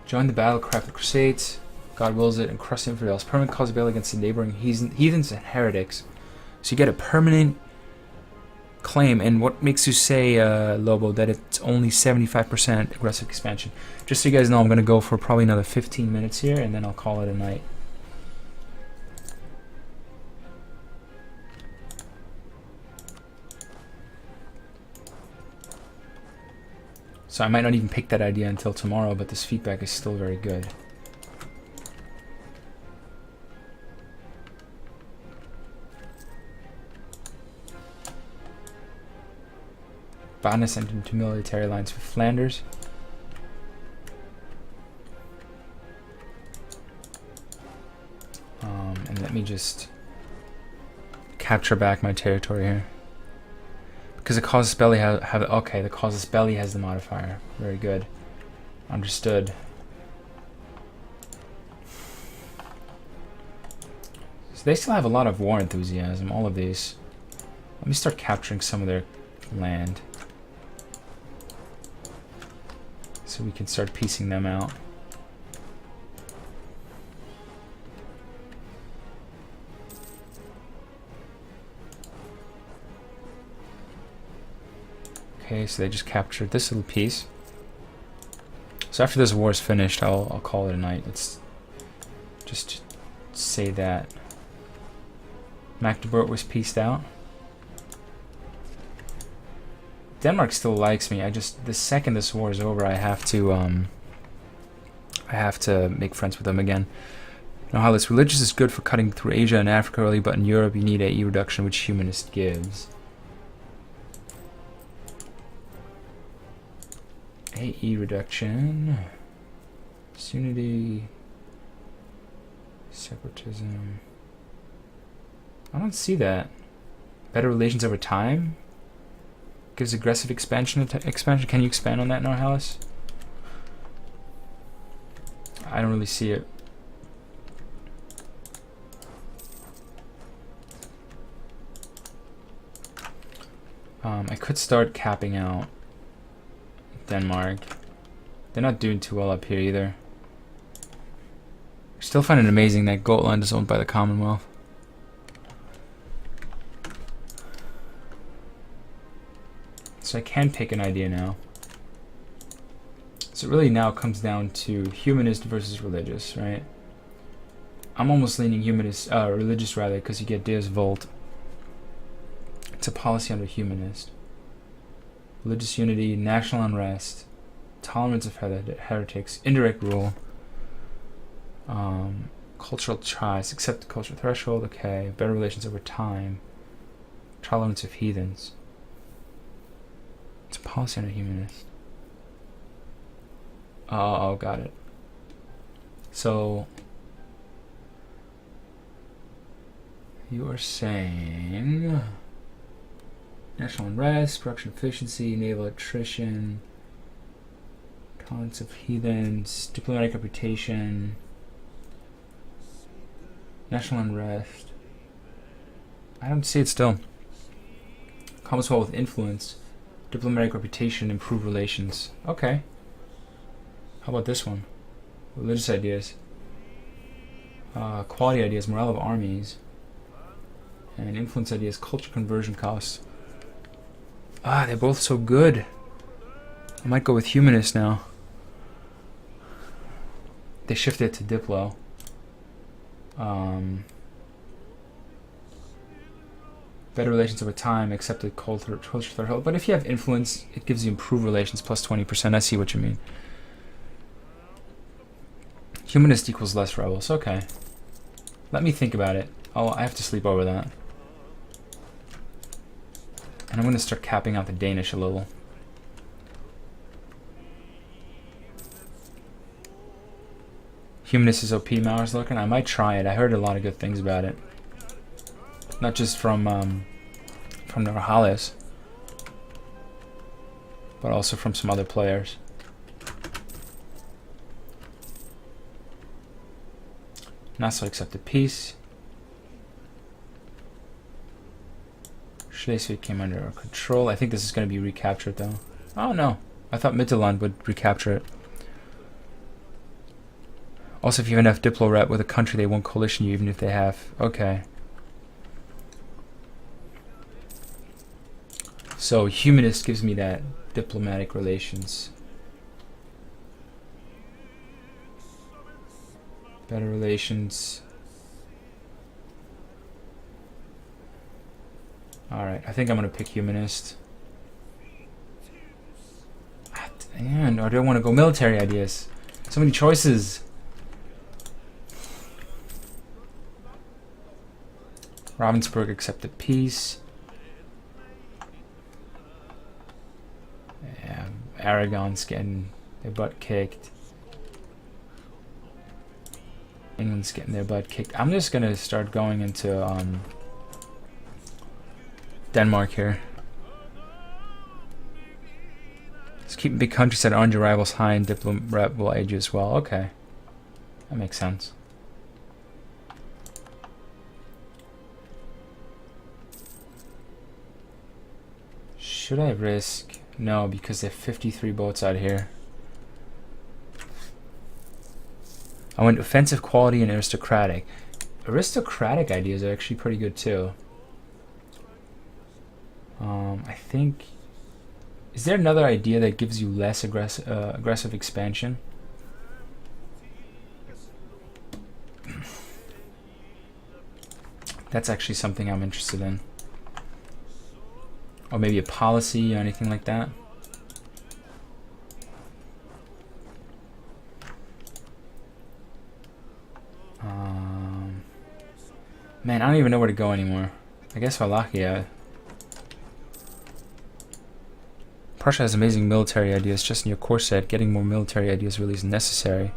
Join the battle, craft the crusades. God wills it, and crush infidels. Permanent cause of battle against the neighboring heathens and heretics. So you get a permanent claim. And what makes you say, Lobo, that it's only 75% aggressive expansion? Just so you guys know, I'm going to go for probably another 15 minutes here, and then I'll call it a night. So I might not even pick that idea until tomorrow, but this feedback is still very good. Baden sent into military alliance with Flanders. And let me just capture back my territory here. Because the casus belli okay, the casus belli has the modifier. Very good. Understood. So they still have a lot of war enthusiasm, all of these. Let me start capturing some of their land. So we can start piecing them out. Okay, so they just captured this little piece. So after this war is finished, I'll call it a night. Let's just say that Magdeburg was pieced out. Denmark still likes me. The second this war is over, I have to make friends with them again. Now, how this religious is good for cutting through Asia and Africa early, but in Europe you need AE reduction, which humanist gives. AE reduction, unity, separatism. I don't see that. Better relations over time gives aggressive expansion. Can you expand on that, Norhalis? I don't really see it. I could start capping out Denmark. They're not doing too well up here either. I still find it amazing that Gotland is owned by the Commonwealth. So I can pick an idea now. So So it really now comes down to humanist versus religious, right? I'm almost leaning humanist, religious rather, because you get Deus Vult. It's a policy under humanist. Religious unity, national unrest, tolerance of heretics, indirect rule, cultural ties, accept the cultural threshold, okay, better relations over time, tolerance of heathens. It's a policy under humanist. Oh, got it. So you are saying national unrest, production efficiency, naval attrition, tolerance of heathens, diplomatic reputation, national unrest. I don't see it still. Comes well with influence, diplomatic reputation, improved relations. Okay. How about this one? Religious ideas, quality ideas, morale of armies, and influence ideas, culture conversion costs. Ah, they're both so good. I might go with humanist now. They shifted it to Diplo. Better relations over time, accepted culture threshold. But if you have influence, it gives you improved relations plus 20%. I see what you mean. Humanist equals less rebels. Okay. Let me think about it. I have to sleep over that. And I'm going to start capping out the Danish a little. Humanist is OP, Mauer's looking. I might try it. I heard a lot of good things about it. Not just from Norhalis, but also from some other players. Nassau accepted peace. Schleswig came under our control. I think this is going to be recaptured though. Oh no, I thought Mittelland would recapture it. Also, if you have enough Diplo rep with a country, they won't coalition you even if they have. Okay. So humanist gives me that diplomatic relations. Better relations. Alright, I think I'm going to pick humanist. And or do I want to go military ideas? So many choices. Ravensburg accepted peace. Yeah, Aragon's getting their butt kicked. England's getting their butt kicked. I'm just gonna start going into Denmark here. Just keep big countries that aren't your rivals high and diplomat will aid you as well. Okay, that makes sense. Should I risk? No, because they have 53 boats out here. I went offensive, quality, and aristocratic. Aristocratic ideas are actually pretty good too. I think... Is there another idea that gives you less aggressive expansion? That's actually something I'm interested in. Or maybe a policy or anything like that. Man, I don't even know where to go anymore. I guess Wallachia. Prussia has amazing military ideas. Just in your core set, getting more military ideas really is necessary.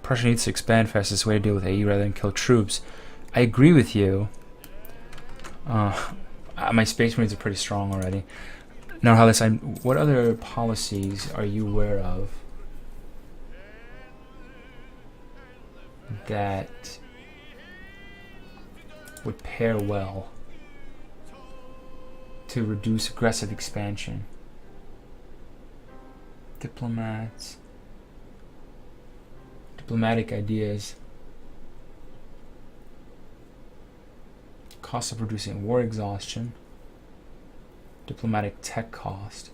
Prussia needs to expand fastest way to deal with AE rather than kill troops. I agree with you. My space marines are pretty strong already. Now, what other policies are you aware of that would pair well to reduce aggressive expansion? Diplomats, diplomatic ideas, cost of reducing war exhaustion, diplomatic tech cost.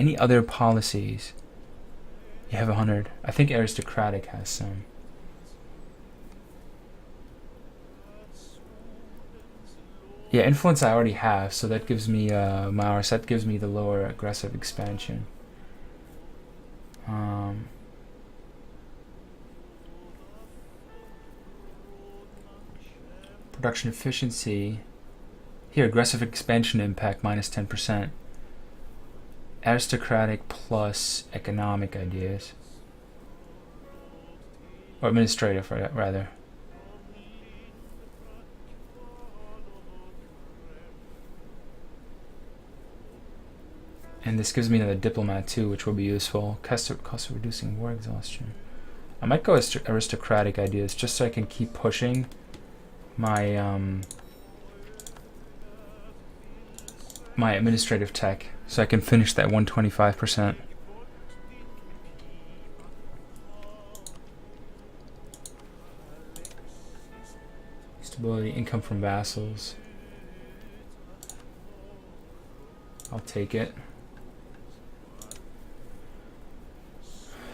Any other policies? You have 100. I think aristocratic has some. Yeah, influence I already have, so that gives me Maurus. That gives me the lower aggressive expansion. Production efficiency. Here, aggressive expansion impact minus 10%. Aristocratic plus economic ideas. Or administrative, rather. And this gives me another diplomat too, which will be useful. Cost of reducing war exhaustion. I might go aristocratic ideas just so I can keep pushing my my administrative tech, so I can finish that 125%. Stability, income from vassals. I'll take it.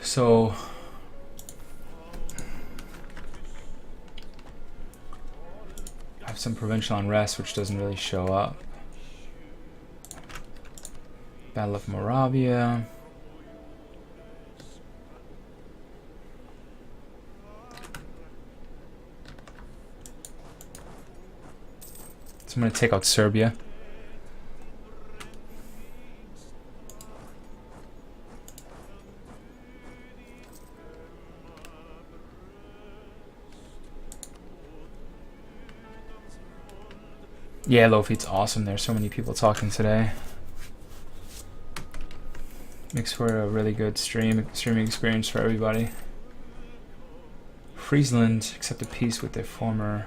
So I have some provincial unrest, which doesn't really show up. Battle of Moravia. So I'm going to take out Serbia. Yeah, Lofi, it's awesome. There's so many people talking today. Makes for a really good streaming experience for everybody. Friesland accepted peace with their former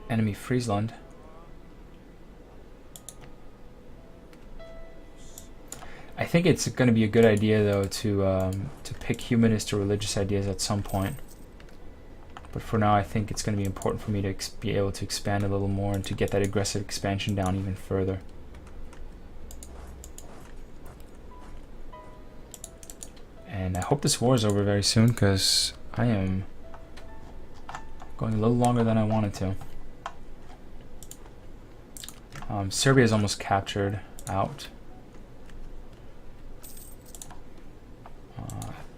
enemy, Friesland. I think it's going to be a good idea, though, to pick humanist or religious ideas at some point. But for now, I think it's going to be important for me to be able to expand a little more and to get that aggressive expansion down even further. And I hope this war is over very soon, because I am going a little longer than I wanted to. Serbia is almost captured out.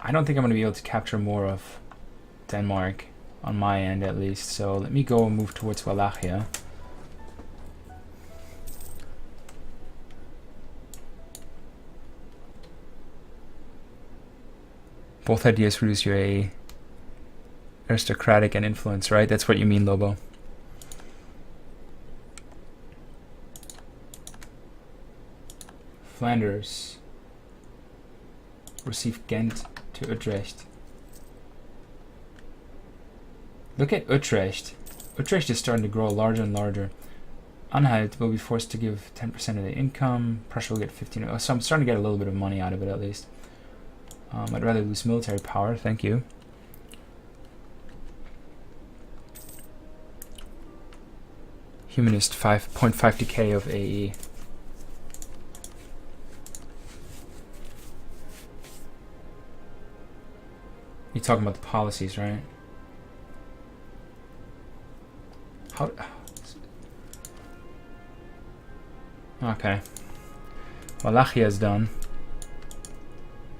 I don't think I'm going to be able to capture more of Denmark, on my end at least, so let me go and move towards Wallachia. Both ideas reduce your aristocratic and influence, right? That's what you mean, Lobo. Flanders. Receive Ghent to Utrecht. Look at Utrecht. Utrecht is starting to grow larger and larger. Anhalt will be forced to give 10% of the income. Prussia will get 15. So I'm starting to get a little bit of money out of it at least. I'd rather lose military power, thank you. Humanist 5.5 decay of AE. You're talking about the policies, right? How? Okay. Wallachia is done.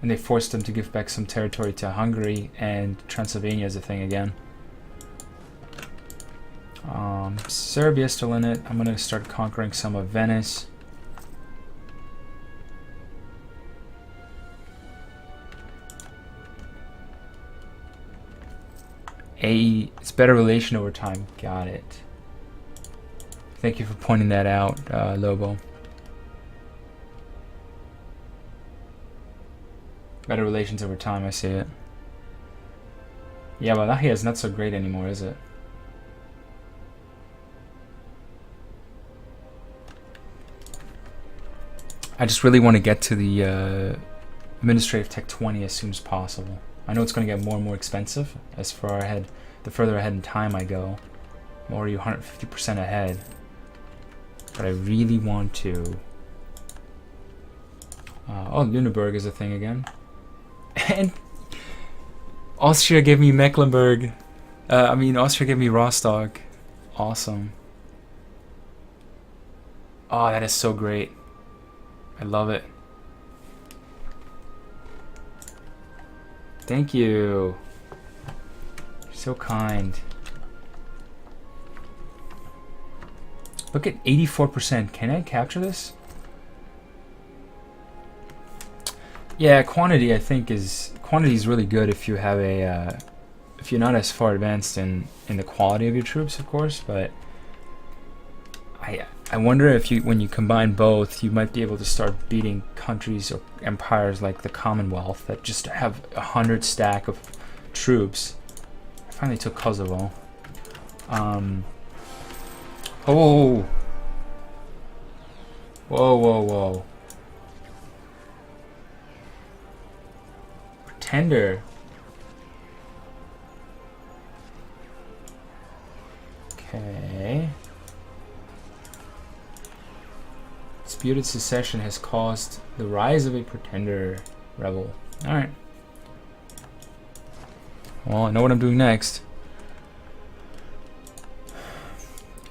And they forced them to give back some territory to Hungary, and Transylvania is a thing again. Serbia's still in it. I'm going to start conquering some of Venice. It's better relation over time. Got it. Thank you for pointing that out, Lobo. Better relations over time, I see it. Yeah, Wallachia is not so great anymore, is it? I just really want to get to the administrative tech 20 as soon as possible. I know it's going to get more and more expensive as far ahead, the further ahead in time I go. I'm already 150% ahead. but I really want to. Oh, Lüneburg is a thing again. And Austria gave me Mecklenburg. Austria gave me Rostock. Awesome. Oh, that is so great. I love it. Thank you. You're so kind. Look at 84%. Can I capture this? Yeah, quantity I think is really good if you have a if you're not as far advanced in the quality of your troops, of course. But I wonder if when you combine both, you might be able to start beating countries or empires like the Commonwealth that just have 100 stack of troops. I finally took Kosovo. Oh. Whoa. Pretender. Okay. Disputed secession has caused the rise of a pretender rebel. Alright. Well, I know what I'm doing next.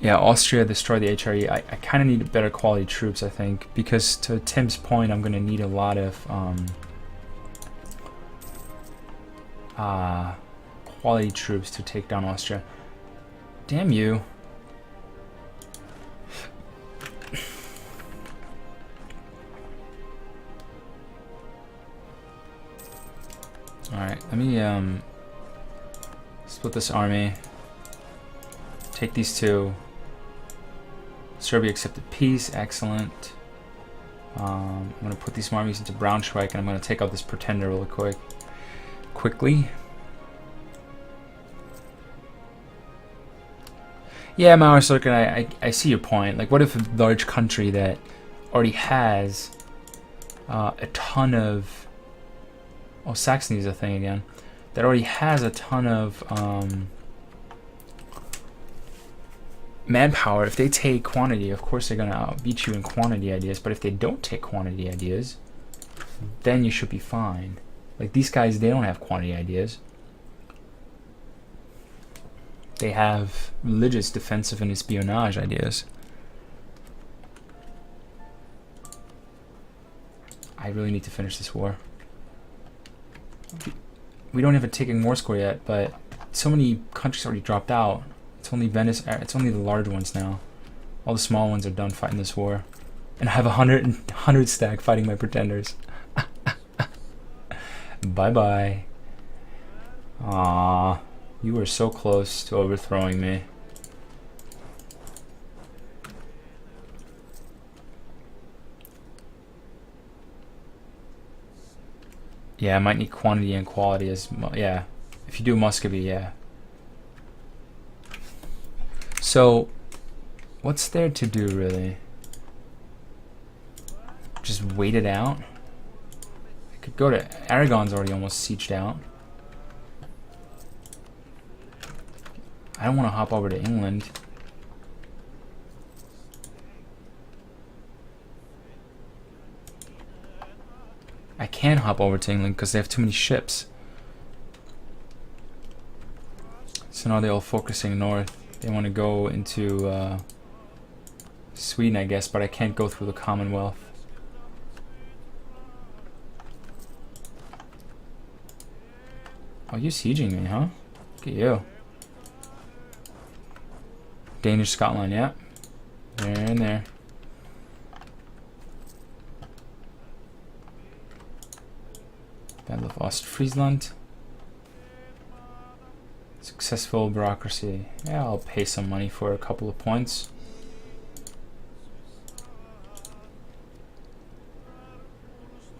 Yeah, Austria destroyed the HRE. I kind of need better quality troops, I think, because to Tim's point, I'm going to need a lot of quality troops to take down Austria. Damn you. Alright, let me split this army. Take these two. Serbia accepted peace, excellent. I'm going to put these armies into Braunschweig and I'm going to take out this pretender really quickly. Yeah, Mauer Circuit, I see your point. Like, what if a large country that already has a ton of... Oh, Saxony is a thing again. That already has a ton of manpower. If they take quantity, of course they're going to outbeat you in quantity ideas. But if they don't take quantity ideas, then you should be fine. Like, these guys, they don't have quantity ideas. They have religious, defensive, and espionage ideas. I really need to finish this war. We don't have a ticking war score yet, but so many countries already dropped out. It's only Venice. It's only the large ones now. All the small ones are done fighting this war, and I have 100 stack fighting my pretenders. Bye bye. Ah, you were so close to overthrowing me. Yeah, I might need quantity and quality as yeah. If you do Muscovy, yeah. So, what's there to do really? Just wait it out. I could go to Aragon's already almost sieged out. I don't want to hop over to England. I can hop over to England because they have too many ships. So now they're all focusing north. They want to go into Sweden, I guess, but I can't go through the Commonwealth. Oh, you're sieging me, huh? Look at you. Danish Scotland, yeah. They're in there. Battle of Ostfriesland. Successful bureaucracy. Yeah, I'll pay some money for a couple of points.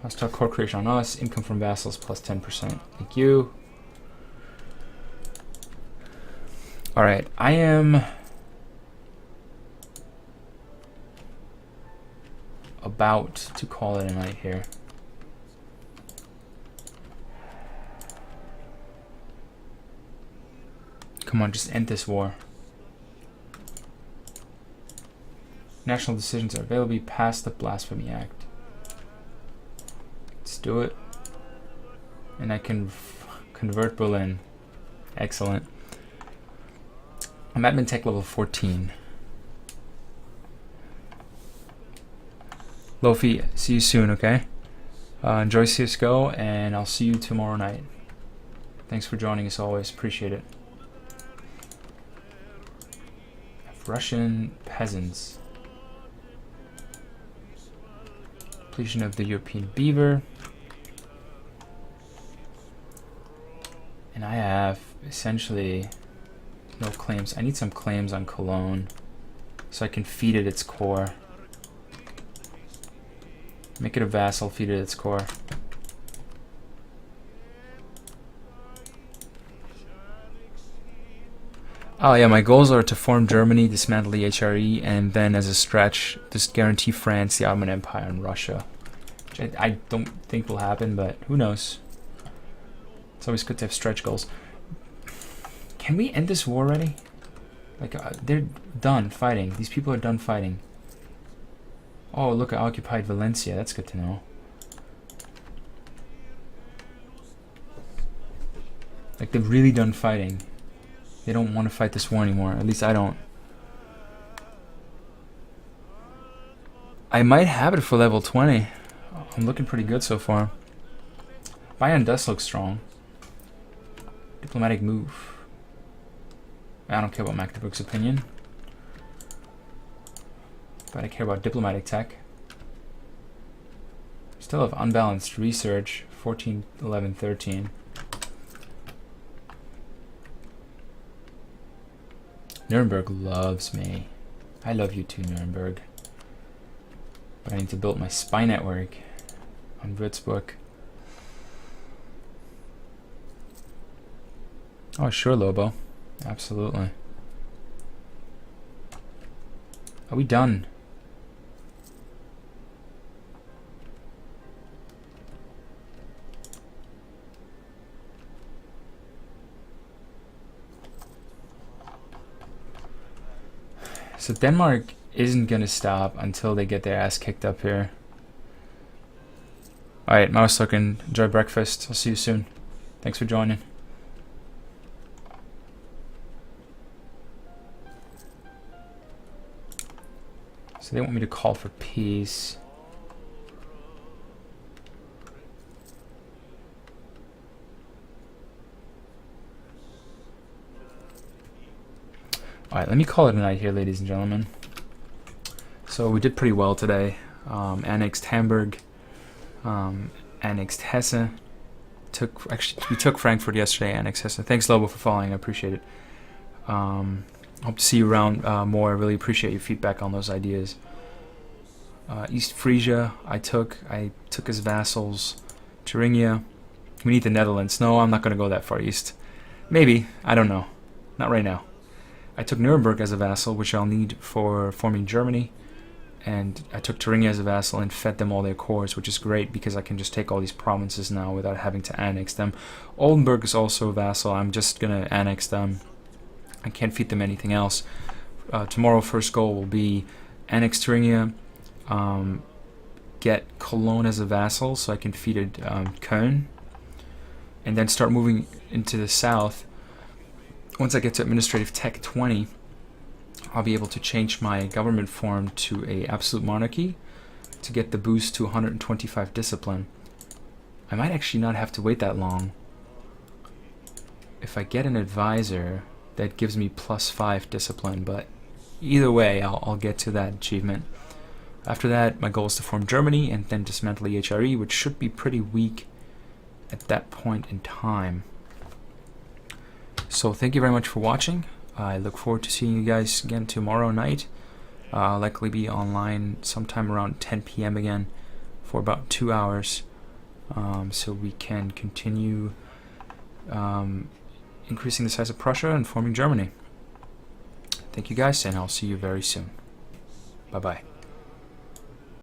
Hostile core creation on us. Income from vassals plus 10%. Thank you. Alright, I am about to call it a night here. Come on, just end this war. national decisions are available, pass the Blasphemy Act. Let's do it. And I can convert Berlin. Excellent. I'm admin tech level 14. Lofi, see you soon, okay? Enjoy CSGO, and I'll see you tomorrow night. Thanks for joining as always. Appreciate it. Russian peasants. Completion of the European beaver. And I have essentially no claims. I need some claims on Cologne so I can feed it its core. Make it a vassal, feed it its core. Oh yeah, my goals are to form Germany, dismantle the HRE, and then as a stretch, just guarantee France, the Ottoman Empire, and Russia. Which I don't think will happen, but who knows. It's always good to have stretch goals. Can we end this war already? Like, they're done fighting. These people are done fighting. Oh, look, I occupied Valencia. That's good to know. Like, they're really done fighting. They don't want to fight this war anymore. At least I don't. I might have it for level 20. I'm looking pretty good so far. Bayern does look strong. Diplomatic move. I don't care about Magdeburg's opinion. But I care about diplomatic tech. Still have unbalanced research. 14, 11, 13. Nuremberg loves me. I love you too, Nuremberg. But I need to build my spy network on Würzburg. Oh, sure, Lobo. Absolutely. Are we done? So Denmark isn't going to stop until they get their ass kicked up here. Alright, mouse looking. Enjoy breakfast. I'll see you soon. Thanks for joining. So they want me to call for peace. Alright, let me call it a night here, ladies and gentlemen. So we did pretty well today. Annexed Hamburg, annexed Hesse. We took Frankfurt yesterday, annexed Hesse. Thanks, Lobo, for following. I appreciate it. Hope to see you around more. I really appreciate your feedback on those ideas. East Frisia, I took as vassals. Thuringia. We need the Netherlands. No, I'm not going to go that far east. Maybe. I don't know. Not right now. I took Nuremberg as a vassal, which I'll need for forming Germany. And I took Thuringia as a vassal and fed them all their cores, which is great because I can just take all these provinces now without having to annex them. Oldenburg is also a vassal. I'm just going to annex them. I can't feed them anything else. Tomorrow, first goal will be annex Thuringia, get Cologne as a vassal so I can feed it Köln, and then start moving into the south. Once I get to administrative tech 20, I'll be able to change my government form to a absolute monarchy to get the boost to 125 discipline. I might actually not have to wait that long. If I get an advisor, that gives me +5 discipline, but either way, I'll get to that achievement. After that, my goal is to form Germany and then dismantle the HRE, which should be pretty weak at that point in time. So thank you very much for watching. I look forward to seeing you guys again tomorrow night. I'll likely be online sometime around 10 p.m. again for about 2 hours, so we can continue increasing the size of Prussia and forming Germany. Thank you guys, and I'll see you very soon. Bye-bye.